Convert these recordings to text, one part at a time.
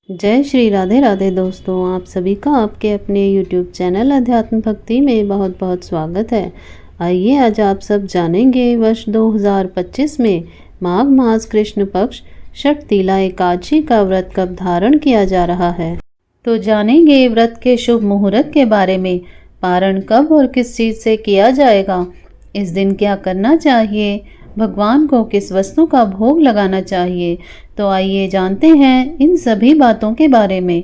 जय श्री राधे राधे दोस्तों, आप सभी का आपके अपने YouTube चैनल अध्यात्म भक्ति में बहुत बहुत स्वागत है। आइए आज आप सब जानेंगे वर्ष 2025 में माघ मास कृष्ण पक्ष षटतिला एकादशी का व्रत कब धारण किया जा रहा है। तो जानेंगे व्रत के शुभ मुहूर्त के बारे में। पारण कब और किस चीज़ से किया जाएगा, इस दिन क्या करना चाहिए, भगवान को किस वस्तु का भोग लगाना चाहिए। तो आइए जानते हैं इन सभी बातों के बारे में।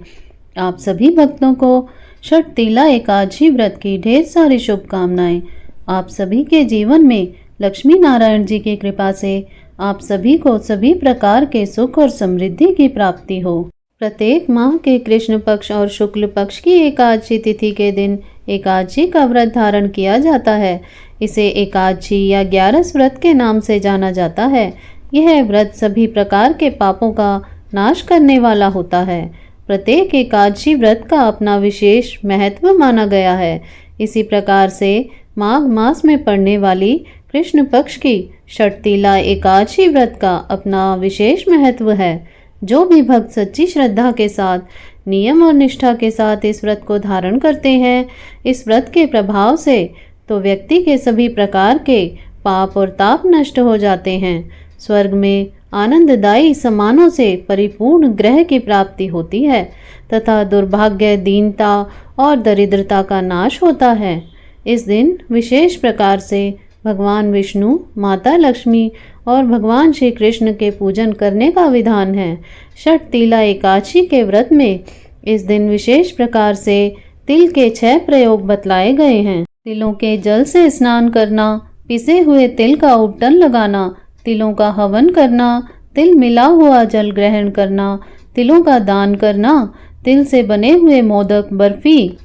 आप सभी भक्तों को षटतिला एकादशी व्रत की ढेर सारी शुभकामनाएं। आप सभी के जीवन में लक्ष्मी नारायण जी की कृपा से आप सभी को सभी प्रकार के सुख और समृद्धि की प्राप्ति हो। प्रत्येक माह के कृष्ण पक्ष और शुक्ल पक्ष की एकादशी तिथि के दिन एकादशी का व्रत धारण किया जाता है। इसे एकादशी या 11 व्रत के नाम से जाना जाता है। यह व्रत सभी प्रकार के पापों का नाश करने वाला होता है। प्रत्येक एकादशी व्रत का अपना विशेष महत्व माना गया है। इसी प्रकार से माघ मास में पड़ने वाली कृष्ण पक्ष की षटतिला एकादशी व्रत का अपना विशेष महत्व है। जो भी भक्त सच्ची श्रद्धा के साथ, नियम और निष्ठा के साथ इस व्रत को धारण करते हैं, इस व्रत के प्रभाव से तो व्यक्ति के सभी प्रकार के पाप और ताप नष्ट हो जाते हैं। स्वर्ग में आनंददायी सम्मानों से परिपूर्ण ग्रह की प्राप्ति होती है तथा दुर्भाग्य, दीनता और दरिद्रता का नाश होता है। इस दिन विशेष प्रकार से भगवान विष्णु, माता लक्ष्मी और भगवान श्री कृष्ण के पूजन करने का विधान है। षटतिला एकादशी के व्रत में इस दिन विशेष प्रकार से तिल के 6 प्रयोग बतलाए गए हैं। तिलों के जल से स्नान करना, पिसे हुए तिल का उपटन लगाना, तिलों का हवन करना, तिल मिला हुआ जल ग्रहण करना, तिलों का दान करना, तिल से बने हुए मोदक, बर्फी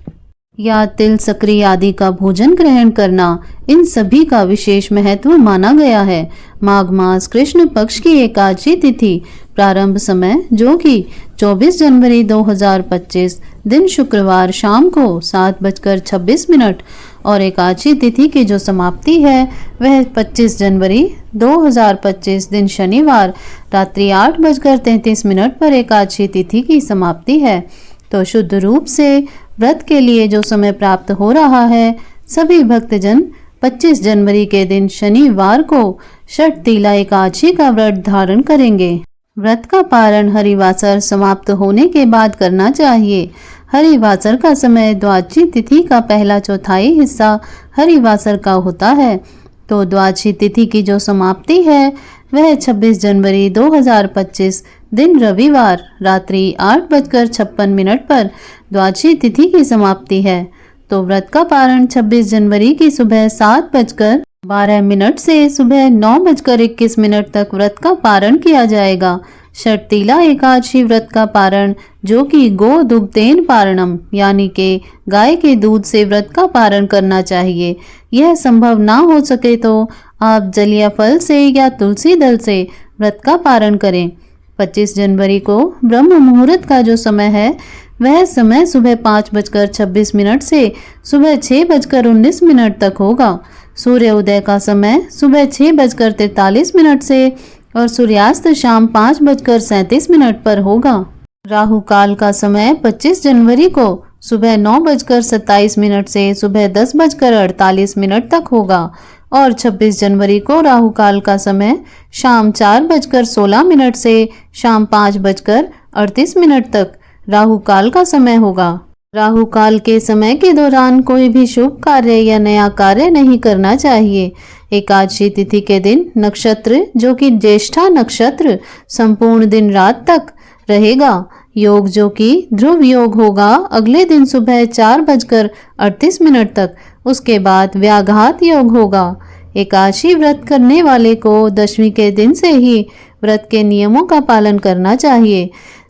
या तिल सकरी आदि का भोजन ग्रहण करना, इन सभी का विशेष महत्व माना गया है। माघ मास कृष्ण पक्ष की एकादशी तिथि प्रारंभ समय जो कि 24 जनवरी 2025 दिन शुक्रवार शाम को 7:26 और एकादशी तिथि की जो समाप्ति है वह 25 जनवरी 2025 दिन शनिवार रात्रि 8:33 पर एकादशी तिथि की समाप्ति है। तो शुद्ध रूप से व्रत के लिए जो समय प्राप्त हो रहा है, सभी भक्तजन 25 जनवरी के दिन शनिवार को षटतिला एकादशी का व्रत धारण करेंगे। व्रत का पारण हरिवासर समाप्त होने के बाद करना चाहिए। हरिवासर का समय द्वादशी तिथि का पहला चौथाई हिस्सा हरिवासर का होता है। तो द्वादशी तिथि की जो समाप्ति है वह 26 जनवरी 2025 दिन रविवार रात्रि 8:56 पर द्वादशी तिथि की समाप्ति है। तो व्रत का पारण 26 जनवरी की सुबह 7:12 से सुबह 9:21 तक व्रत का पारण किया जाएगा। षटतिला एकादशी व्रत का पारण जो कि गो दुग्धेन पारणम यानी कि गाय के दूध से व्रत का पारण करना चाहिए। यह संभव ना हो सके तो आप जलिया फल से या तुलसी दल से व्रत का पारण करें। 25 जनवरी को ब्रह्म मुहूर्त का जो समय है वह समय सुबह 5:26 से सुबह 6:19 तक होगा। सूर्य उदय का समय सुबह 6:43 से और सूर्यास्त शाम 5:37 पर होगा। राहु काल का समय 25 जनवरी को सुबह 9:27 से सुबह 10:48 तक होगा और 26 जनवरी को राहु काल का समय शाम 4:16 से शाम 5:38 तक राहु काल का समय होगा। राहु काल के समय के दौरान कोई भी शुभ कार्य या नया कार्य नहीं करना चाहिए। एकादशी तिथि के दिन नक्षत्र जो कि ज्येष्ठा नक्षत्र संपूर्ण दिन रात तक रहेगा। योग जो कि ध्रुव योग होगा अगले दिन सुबह 4:38 तक। उसके बाद व्याघात योग होगा। एकादशी व्रत करने वाले को दशमी के दिन से ही व्रत के नियमों का पालन करना चाहिए।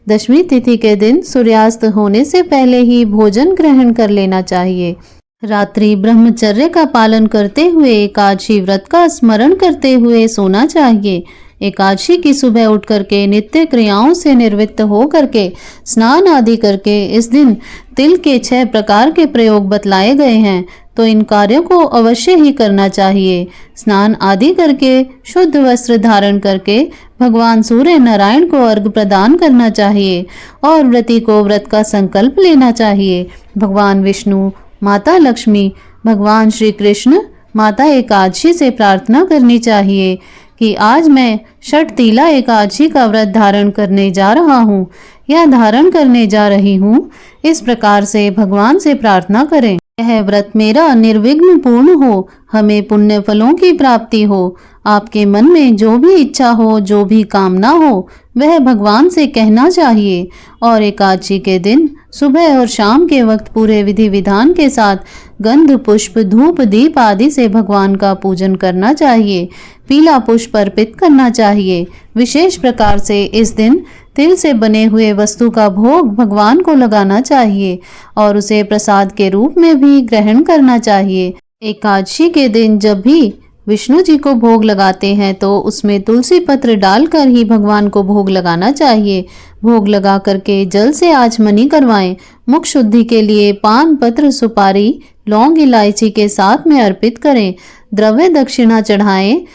दशमी तिथि के दिन सूर्यास्त होने से पहले ही भोजन ग्रहण कर लेना चाहिए। रात्रि ब्रह्मचर्य का पालन करते हुए एकादशी व्रत का स्मरण करते हुए सोना चाहिए। एकादशी की सुबह उठ करके नित्य क्रियाओं से निर्वृत्त हो करके स्नान आदि करके इस दिन तिल के 6 प्रकार के प्रयोग बतलाए गए हैं। तो इन कार्यों को अवश्य ही करना चाहिए। स्नान आदि करके शुद्ध वस्त्र धारण करके भगवान सूर्य नारायण को अर्घ्य प्रदान करना चाहिए और व्रती को व्रत का संकल्प लेना चाहिए। भगवान विष्णु, माता लक्ष्मी, भगवान श्री कृष्ण, माता एकादशी से प्रार्थना करनी चाहिए कि आज मैं षटतीला एकादशी का व्रत धारण करने जा रहा हूँ या धारण करने जा रही हूँ। इस प्रकार से भगवान से प्रार्थना करें, यह व्रत मेरा निर्विघ्न पूर्ण हो, हमें पुण्य फलों की प्राप्ति हो। आपके मन में जो भी इच्छा हो, जो भी कामना हो, वह भगवान से कहना चाहिए। और एकादशी के दिन सुबह और शाम के वक्त पूरे विधि विधान के साथ गंध, पुष्प, धूप, दीप आदि से भगवान का पूजन करना चाहिए। पीला पुष्प अर्पित करना चाहिए। विशेष प्रकार से इस दिन तिल से बने हुए वस्तु का भोग भगवान को लगाना चाहिए और उसे प्रसाद के रूप में भी ग्रहण करना चाहिए। एकादशी के दिन जब भी विष्णु जी को भोग लगाते हैं तो उसमें तुलसी पत्र डालकर ही भगवान को भोग लगाना चाहिए। भोग लगा करके जल से आचमनी करवाएं। मुख शुद्धि के लिए पान, पत्र, सुपारी, लौंग, इलायची के साथ में अर्पित करें। द्रव्य दक्षिणा चढ़ाएं।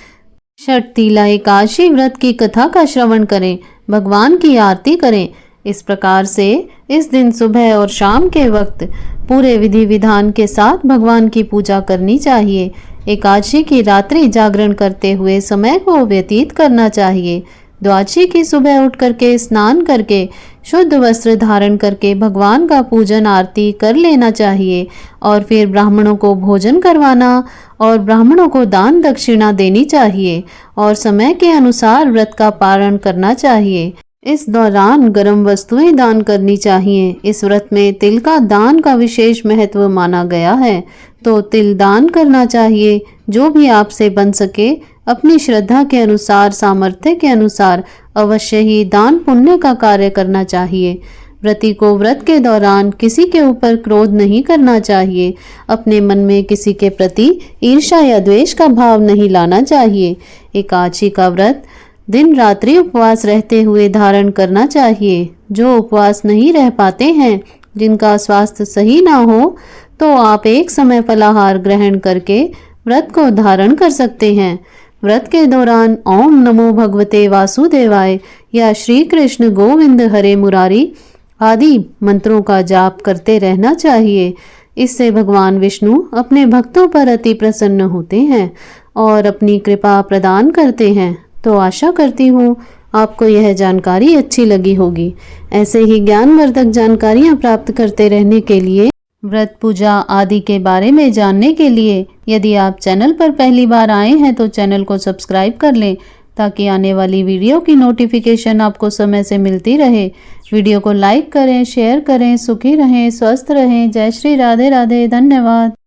षटतीला एकादशी व्रत की कथा का श्रवण करें, भगवान की आरती करें। इस प्रकार से इस दिन सुबह और शाम के वक्त पूरे विधि विधान के साथ भगवान की पूजा करनी चाहिए। एकादशी की रात्रि जागरण करते हुए समय को व्यतीत करना चाहिए। द्वादशी की सुबह उठ करके स्नान करके शुद्ध वस्त्र धारण करके भगवान का पूजन आरती कर लेना चाहिए और फिर ब्राह्मणों को भोजन करवाना और ब्राह्मणों को दान दक्षिणा देनी चाहिए और समय के अनुसार व्रत का पालन करना चाहिए। इस दौरान गर्म वस्तुएं दान करनी चाहिए। इस व्रत में तिल का दान का विशेष महत्व माना गया है, तो तिल दान करना चाहिए। जो भी आपसे बन सके अपनी श्रद्धा के अनुसार, सामर्थ्य के अनुसार अवश्य ही दान पुण्य का कार्य करना चाहिए। व्रती को व्रत के दौरान किसी के ऊपर क्रोध नहीं करना चाहिए। अपने मन में किसी के प्रति ईर्ष्या या द्वेष का भाव नहीं लाना चाहिए। एकादशी का व्रत दिन रात्रि उपवास रहते हुए धारण करना चाहिए। जो उपवास नहीं रह पाते हैं, जिनका स्वास्थ्य सही ना हो, तो आप एक समय फलाहार ग्रहण करके व्रत को धारण कर सकते हैं। व्रत के दौरान ओम नमो भगवते वासुदेवाय या श्री कृष्ण गोविंद हरे मुरारी आदि मंत्रों का जाप करते रहना चाहिए। इससे भगवान विष्णु अपने भक्तों पर अति प्रसन्न होते हैं और अपनी कृपा प्रदान करते हैं। तो आशा करती हूँ आपको यह जानकारी अच्छी लगी होगी। ऐसे ही ज्ञानवर्धक जानकारियाँ प्राप्त करते रहने के लिए, व्रत पूजा आदि के बारे में जानने के लिए यदि आप चैनल पर पहली बार आए हैं तो चैनल को सब्सक्राइब कर लें ताकि आने वाली वीडियो की नोटिफिकेशन आपको समय से मिलती रहे। वीडियो को लाइक करें, शेयर करें। सुखी रहें, स्वस्थ रहें। जय श्री राधे राधे। धन्यवाद।